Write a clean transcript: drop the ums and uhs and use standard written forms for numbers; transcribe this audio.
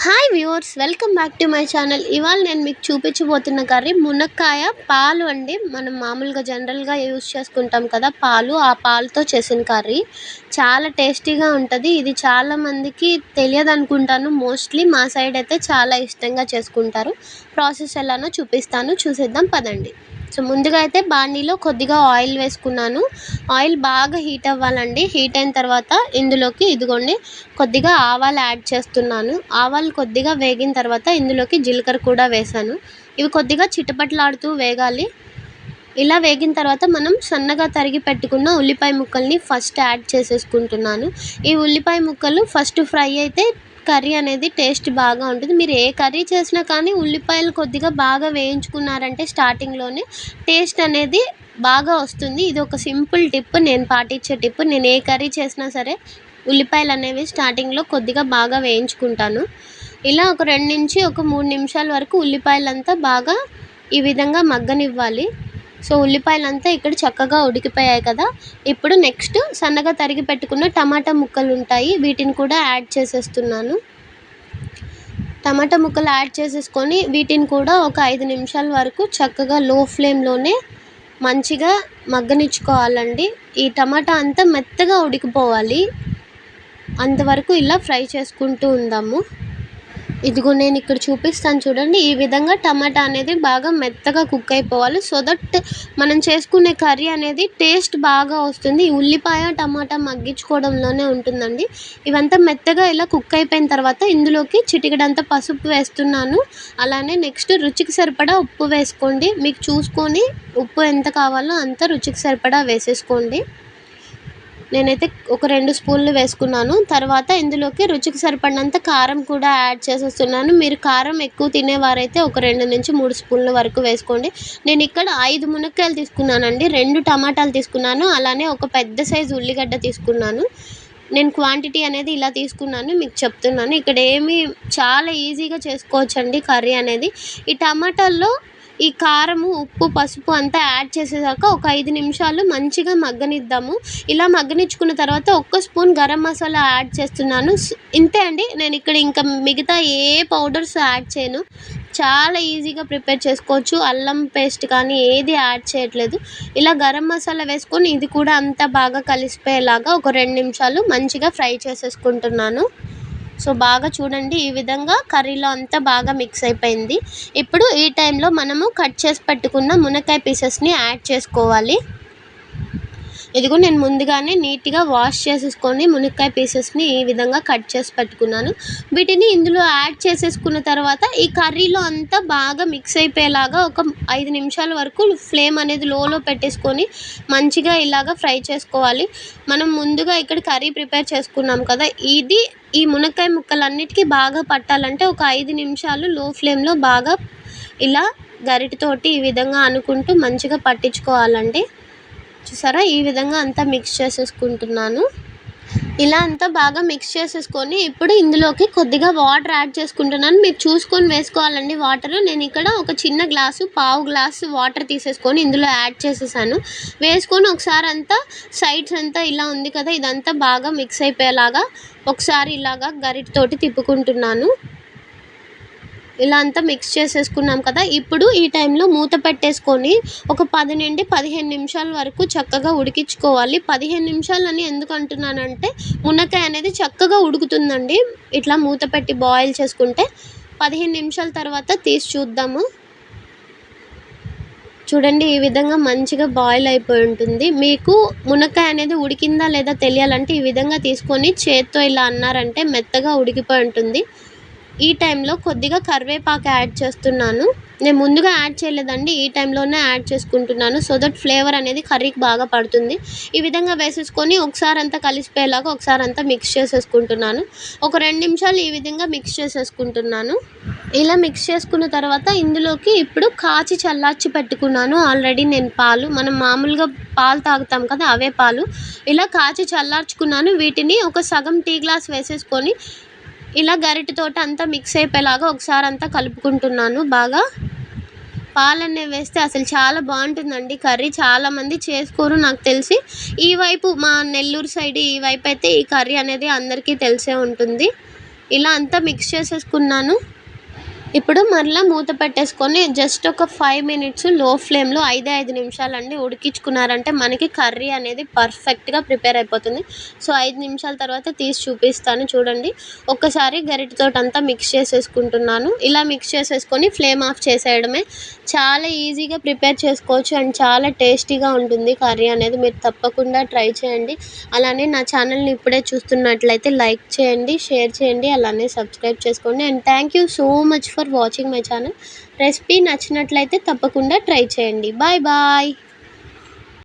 Hi viewers, welcome back to my channel. ఇవాళ నేను మీకు చూపించబోతున్న కర్రీ మునక్కాయ పాలు అండి. మనం మామూలుగా జనరల్గా యూజ్ చేసుకుంటాం కదా పాలు, ఆ పాలతో చేసిన కర్రీ చాలా టేస్టీగా ఉంటుంది. ఇది చాలామందికి తెలియదు అనుకుంటాను. మోస్ట్లీ మా సైడ్ అయితే చాలా ఇష్టంగా చేసుకుంటారు. ప్రాసెస్ ఎలానో చూపిస్తాను, చూసేద్దాం పదండి. సో ముందుగా అయితే బాండీలో కొద్దిగా ఆయిల్ వేసుకున్నాను. ఆయిల్ బాగా హీట్ అవ్వాలండి. హీట్ అయిన తర్వాత ఇందులోకి ఇదిగోండి కొద్దిగా ఆవాలు యాడ్ చేస్తున్నాను. ఆవాలు కొద్దిగా వేగిన తర్వాత ఇందులోకి జీలకర్ర కూడా వేసాను. ఇవి కొద్దిగా చిటపటలాడుతూ వేగాలి. ఇలా వేగిన తర్వాత మనం సన్నగా తరిగి పెట్టుకున్న ఉల్లిపాయ ముక్కల్ని ఫస్ట్ యాడ్ చేసేసుకుంటున్నాను. ఈ ఉల్లిపాయ ముక్కలు ఫస్ట్ ఫ్రై అయితే కర్రీ అనేది టేస్ట్ బాగా ఉంటుంది. మీరు ఏ కర్రీ చేసినా కానీ ఉల్లిపాయలు కొద్దిగా బాగా వేయించుకున్నారంటే స్టార్టింగ్లోనే టేస్ట్ అనేది బాగా వస్తుంది. ఇది ఒక సింపుల్ టిప్, నేను పాటించే టిప్. నేను ఏ కర్రీ చేసినా సరే ఉల్లిపాయలు అనేవి స్టార్టింగ్లో కొద్దిగా బాగా వేయించుకుంటాను. ఇలా ఒక 2 నుంచి ఒక 3 నిమిషాల వరకు ఉల్లిపాయలంతా బాగా ఈ విధంగా మగ్గనివ్వాలి. సో ఉల్లిపాయలంతా ఇక్కడ చక్కగా ఉడికిపోయాయి కదా. ఇప్పుడు నెక్స్ట్ సన్నగా తరిగి పెట్టుకున్న టమాటా ముక్కలు ఉంటాయి, వీటిని కూడా యాడ్ చేసేస్తున్నాను. టమాటా ముక్కలు యాడ్ చేసేసుకొని వీటిని కూడా ఒక 5 నిమిషాల వరకు చక్కగా లో ఫ్లేమ్లోనే మంచిగా మగ్గనిచ్చుకోవాలండి. ఈ టమాటా అంతా మెత్తగా ఉడికిపోవాలి, అంతవరకు ఇలా ఫ్రై చేసుకుంటూ ఉందాము. ఇదిగో నేను ఇక్కడ చూపిస్తాను చూడండి. ఈ విధంగా టమాటా అనేది బాగా మెత్తగా కుక్ అయిపోవాలి. సో దట్ మనం చేసుకునే కర్రీ అనేది టేస్ట్ బాగా వస్తుంది. ఈ ఉల్లిపాయ టమాటా మగ్గించుకోవడంలోనే ఉంటుందండి. ఇవంతా మెత్తగా ఇలా కుక్ అయిపోయిన తర్వాత ఇందులోకి చిటికెడంత పసుపు వేస్తున్నాను. అలానే నెక్స్ట్ రుచికి సరిపడా ఉప్పు వేసుకోండి. మీకు చూసుకొని ఉప్పు ఎంత కావాలో అంత రుచికి సరిపడా వేసేసుకోండి. నేనైతే ఒక 2 స్పూన్లు వేసుకున్నాను. తర్వాత ఇందులోకి రుచికి సరిపడినంత కారం కూడా యాడ్ చేసేస్తున్నాను. మీరు కారం ఎక్కువ తినేవారైతే ఒక 2 నుంచి 3 స్పూన్ల వరకు వేసుకోండి. నేను ఇక్కడ 5 మునక్కాయలు తీసుకున్నానండి, 2 టమాటాలు తీసుకున్నాను, అలానే ఒక పెద్ద సైజు ఉల్లిగడ్డ తీసుకున్నాను. నేను క్వాంటిటీ అనేది ఇలా తీసుకున్నాను, మీకు చెప్తున్నాను. ఇక్కడ చాలా ఈజీగా చేసుకోవచ్చండి కర్రీ అనేది. ఈ టమాటాల్లో ఈ కారము, ఉప్పు, పసుపు అంతా యాడ్ చేసేసాక ఒక 5 నిమిషాలు మంచిగా మగ్గనిద్దాము. ఇలా మగ్గనిచ్చుకున్న తర్వాత 1 స్పూన్ గరం మసాలా యాడ్ చేస్తున్నాను. ఇంతే అండి, నేను ఇక్కడ ఇంకా మిగతా ఏ పౌడర్స్ యాడ్ చేయను. చాలా ఈజీగా ప్రిపేర్ చేసుకోవచ్చు. అల్లం పేస్ట్ కానీ ఏది యాడ్ చేయట్లేదు. ఇలా గరం మసాలా వేసుకొని ఇది కూడా అంతా బాగా కలిసిపోయేలాగా ఒక 2 నిమిషాలు మంచిగా ఫ్రై చేసేసుకుంటున్నాను. సో బాగా చూడండి, ఈ విధంగా కర్రీలో అంతా బాగా మిక్స్ అయిపోయింది. ఇప్పుడు ఈ టైంలో మనము కట్ చేసి పెట్టుకున్న మునక్కాయ పీసెస్ని యాడ్ చేసుకోవాలి. ఇదిగో నేను ముందుగానే నీట్గా వాష్ చేసేసుకొని మునక్కాయ పీసెస్ని ఈ విధంగా కట్ చేసి పెట్టుకున్నాను. వీటిని ఇందులో యాడ్ చేసేసుకున్న తర్వాత ఈ కర్రీలో అంతా బాగా మిక్స్ అయిపోయేలాగా ఒక 5 నిమిషాల వరకు ఫ్లేమ్ అనేది లోలో పెట్టేసుకొని మంచిగా ఇలాగా ఫ్రై చేసుకోవాలి. మనం ముందుగా ఇక్కడ కర్రీ ప్రిపేర్ చేసుకున్నాం కదా, ఇది ఈ మునక్కాయ ముక్కలన్నిటికీ బాగా పట్టాలంటే ఒక 5 నిమిషాలు లో ఫ్లేమ్లో బాగా ఇలా గరిటెతోటి ఈ విధంగా అనుకుంటూ మంచిగా పట్టించుకోవాలండి. చూసారా, ఈ విధంగా అంతా మిక్స్ చేసేసుకుంటున్నాను. ఇలా అంతా బాగా మిక్స్ చేసేసుకొని ఇప్పుడు ఇందులోకి కొద్దిగా వాటర్ యాడ్ చేసుకుంటున్నాను. మీరు చూసుకొని వేసుకోవాలండి వాటర్. నేను ఇక్కడ ఒక చిన్న గ్లాసు, పావు గ్లాసు వాటర్ తీసేసుకొని ఇందులో యాడ్ చేసేసాను. వేసుకొని ఒకసారి అంతా సైడ్స్ అంతా ఇలా ఉంది కదా, ఇదంతా బాగా మిక్స్ అయిపోయేలాగా ఒకసారి ఇలాగా గరిటెతోటి తిప్పుకుంటున్నాను. ఇలా అంతా మిక్స్ చేసేసుకున్నాం కదా. ఇప్పుడు ఈ టైంలో మూత పెట్టేసుకొని ఒక 10 నుండి 15 నిమిషాల వరకు చక్కగా ఉడికించుకోవాలి. 15 నిమిషాలని ఎందుకు అంటున్నానంటే మునక్కాయ అనేది చక్కగా ఉడుకుతుందండి ఇట్లా మూత పెట్టి బాయిల్ చేసుకుంటే. 15 నిమిషాల తర్వాత తీసి చూద్దాము. చూడండి, ఈ విధంగా మంచిగా బాయిల్ అయిపోయి ఉంటుంది. మీకు మునక్కాయ అనేది ఉడికిందా లేదా తెలియాలంటే ఈ విధంగా తీసుకొని చేత్తో ఇలా అన్నారంటే మెత్తగా ఉడికిపోయి ఉంటుంది. ఈ టైంలో కొద్దిగా కరివేపాకు యాడ్ చేస్తున్నాను. నేను ముందుగా యాడ్ చేయలేదండి, ఈ టైంలోనే యాడ్ చేసుకుంటున్నాను. సో దట్ ఫ్లేవర్ అనేది కర్రీకి బాగా పడుతుంది. ఈ విధంగా వేసేసుకొని ఒకసారి అంతా కలిసిపోయేలాగా ఒకసారి అంతా మిక్స్ చేసేసుకుంటున్నాను. ఒక 2 నిమిషాలు ఈ విధంగా మిక్స్ చేసేసుకుంటున్నాను. ఇలా మిక్స్ చేసుకున్న తర్వాత ఇందులోకి ఇప్పుడు కాచి చల్లార్చి పెట్టుకున్నాను ఆల్రెడీ నేను పాలు. మనం మామూలుగా పాలు తాగుతాం కదా, అవే పాలు ఇలా కాచి చల్లార్చుకున్నాను. వీటిని ఒక సగం టీ గ్లాస్ వేసేసుకొని ఇలా గరిటెతోటి అంతా మిక్స్ అయిపోయేలాగా ఒకసారి అంతా కలుపుకుంటున్నాను. బాగా పాలనేవి వేస్తే అసలు చాలా బాగుంటుందండి కర్రీ. చాలామంది చేసుకోరు నాకు తెలిసి. ఈ వైపు మా నెల్లూరు సైడ్ ఈ వైపు అయితే ఈ కర్రీ అనేది అందరికీ తెలిసే ఉంటుంది. ఇలా అంతా మిక్స్ చేసేసుకున్నాను. ఇప్పుడు మరలా మూత పెట్టేసుకొని జస్ట్ ఒక 5 మినిట్స్ లో ఫ్లేమ్‌లో 5 నిమిషాలండి ఉడికించుకున్నారంటే మనకి కర్రీ అనేది పర్ఫెక్ట్‌గా ప్రిపేర్ అయిపోతుంది. సో, 5 నిమిషాల తర్వాత తీసి చూపిస్తాను చూడండి. ఒక్కసారి గరిటెతోటంతా మిక్స్ చేసేసుకుంటున్నాను. ఇలా మిక్స్ చేసేసుకొని ఫ్లేమ్ ఆఫ్ చేసేయడమే. చాలా ఈజీగా ప్రిపేర్ చేసుకోవచ్చు అండ్ చాలా టేస్టీగా ఉంటుంది కర్రీ అనేది. మీరు తప్పకుండా ట్రై చేయండి. అలానే నా ఛానల్‌ని ఇప్పుడే చూస్తున్నట్లయితే లైక్ చేయండి, షేర్ చేయండి, అలానే సబ్స్క్రైబ్ చేసుకోండి. And thank you so much for watching my channel. Recipe నచ్చినట్లయితే తప్పకుండా ట్రై చేయండి. Bye bye.